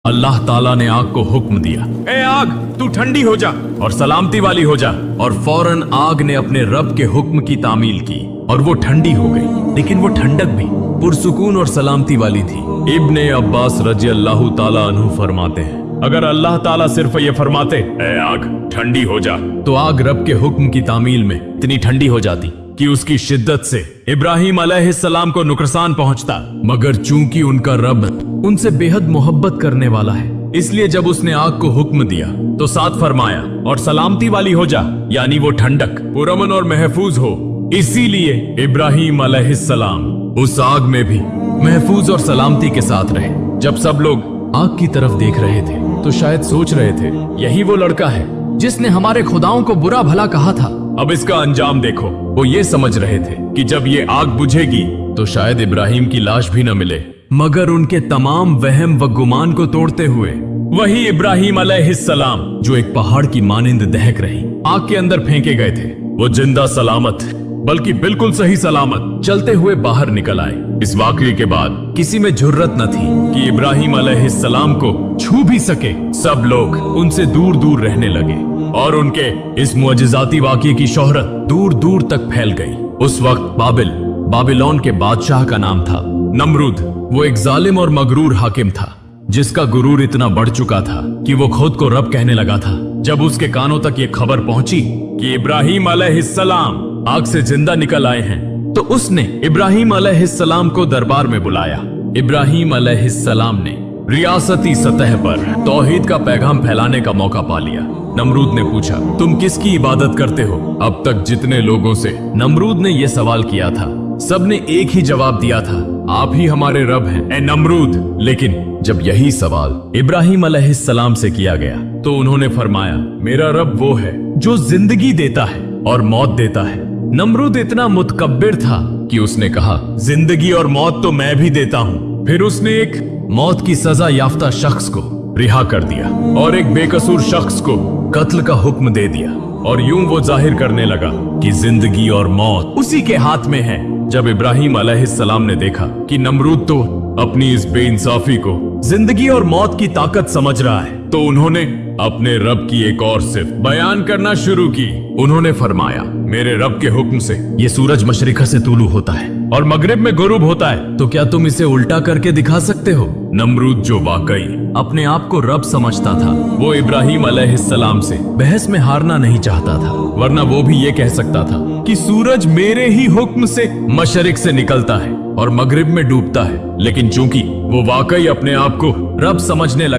अल्लाह ताला ने आग को हुक्म दिया, ए आग तू ठंडी हो जा और सलामती वाली हो जा। और फौरन आग ने अपने रब के हुक्म की तामील की और वो ठंडी हो गई, लेकिन वो ठंडक भी पुरसुकून और सलामती वाली थी। इब्ने अब्बास रजी अल्लाह ताला अन्हु फरमाते हैं, अगर अल्लाह ताला सिर्फ ये फरमाते ए आग ठंडी हो जा, तो आग रब के हुक्म की तामील में इतनी ठंडी हो जाती कि उसकी शिद्दत से इब्राहिम अलैहिस्सलाम को नुकसान पहुंचता। मगर चूंकि उनका रब उनसे बेहद मोहब्बत करने वाला है, इसलिए जब उसने आग को हुक्म दिया तो साथ फरमाया और सलामती वाली हो जा, यानी वो ठंडक पुरअमन और महफूज हो। इसीलिए इब्राहिम अलैहिस्सलाम उस आग में भी महफूज और सलामती के साथ रहे। जब सब लोग आग की तरफ देख रहे थे तो शायद सोच रहे थे, यही वो लड़का है जिसने हमारे खुदाओं को बुरा भला कहा था। अब इसका अंजाम देखो। वो ये समझ रहे थे कि जब ये आग बुझेगी तो शायद इब्राहिम की लाश भी न मिले। मगर उनके तमाम वहम व गुमान को तोड़ते हुए वही इब्राहिम अलैहिस्सलाम, जो एक पहाड़ की मानिंद दहक रही आग के अंदर फेंके गए थे, वो जिंदा सलामत, बल्कि बिल्कुल सही सलामत चलते हुए बाहर निकल आए। इस वाकये के बाद किसी में जुर्रत न थी कि इब्राहिम अलैहिस्सलाम को छू भी सके। सब लोग उनसे दूर दूर रहने लगे और उनके इस मुअजिजाती वाकये की शोहरत दूर दूर तक फैल गई। उस वक्त बाबिलोन के बादशाह का नाम था नमरूद। वो एक जालिम और मगरूर हाकिम था, जिसका गुरूर इतना बढ़ चुका था कि वो खुद को रब कहने लगा था। जब उसके कानों तक ये खबर पहुंची कि इब्राहिम अलैहिस्सलाम आग से जिंदा निकल आए हैं, तो उसने इब्राहिम अलैहिस्सलाम को दरबार में बुलाया। इब्राहिम अलैहिस्सलाम ने रियासती सतह पर तौहीद का पैगाम फैलाने का मौका पा लिया। नमरूद ने पूछा, तुम किसकी इबादत करते हो? अब तक जितने लोगों से नमरूद ने यह सवाल किया था, सबने एक ही जवाब दिया था, आप ही हमारे रब हैं, ए नमरूद। लेकिन जब यही सवाल इब्राहिम अलैहिस्सलाम से किया गया तो उन्होंने फरमाया, मेरा रब वो है जो जिंदगी देता है और मौत देता है। नमरूद इतना मुतकब्बिर था कि उसने कहा, जिंदगी और मौत तो मैं भी देता हूँ। फिर उसने एक मौत की सजा याफ्ता शख्स को रिहा कर दिया और एक बेकसूर शख्स को कत्ल का हुक्म दे दिया, और यूं वो जाहिर करने लगा कि जिंदगी और मौत उसी के हाथ में है। जब इब्राहिम अलैहिस्सलाम ने देखा कि नमरूद तो अपनी इस बेइंसाफी को जिंदगी और मौत की ताकत समझ रहा है, तो उन्होंने अपने रब की एक और सिफ़त बयान करना शुरू की। उन्होंने फरमाया, मेरे रब के हुक्म से ये सूरज मशरिक़ से तुलू होता है और मगरिब में गुरूब होता है, तो क्या तुम इसे उल्टा करके दिखा सकते हो? नमरूद, जो वाकई अपने आप को रब समझता था, वो इब्राहिम अलैहिस्सलाम से बहस में हारना नहीं चाहता था, वरना वो भी ये कह सकता था कि सूरज मेरे ही हुक्म से मशरिक़ से निकलता है और मगरिब में डूबता है। लेकिन चूंकि वो वाकई अपने आप को रब समझने लगा